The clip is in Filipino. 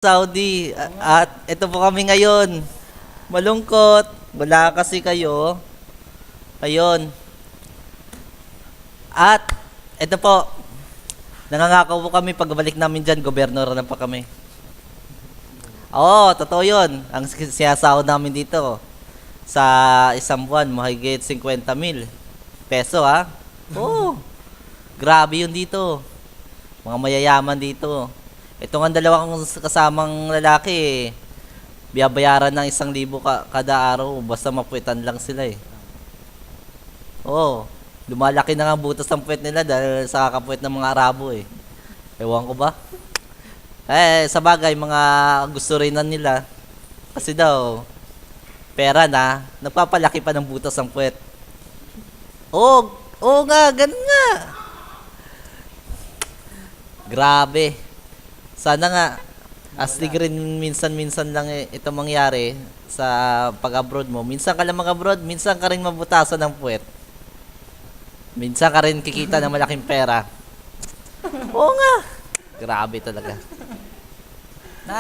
Saudi. At ito po kami ngayon. Malungkot. Wala kasi kayo. Ayun. At ito po. Nangangako po kami pagbalik namin dyan, gobernador na pa kami. Oo, totoo yun. Ang siyasahod namin dito sa isang buwan, mahigit 50,000 peso ha. Oo. Grabe yun dito. Mga mayayaman dito. Ito nga dalawang kasamang lalaki biyabayaran ng 1,000 kada araw basta mapuwitan lang sila eh. Oo. Lumalaki na nga ang butas ng puwet nila dahil sa kakapuwet ng mga Arabo eh. Ewan ko ba? Sa bagay, mga gusto rin na nila. Kasi daw, pera na, nagpapalaki pa ng butas ng puwet. Oo nga, ganun nga. Grabe. Sana nga, astig rin minsan-minsan lang ito mangyari sa pag-abroad mo. Minsan ka lang mag-abroad, minsan ka rin mabutasan ng puwet. Minsan ka rin kikita ng malaking pera. Oo nga. Grabe talaga.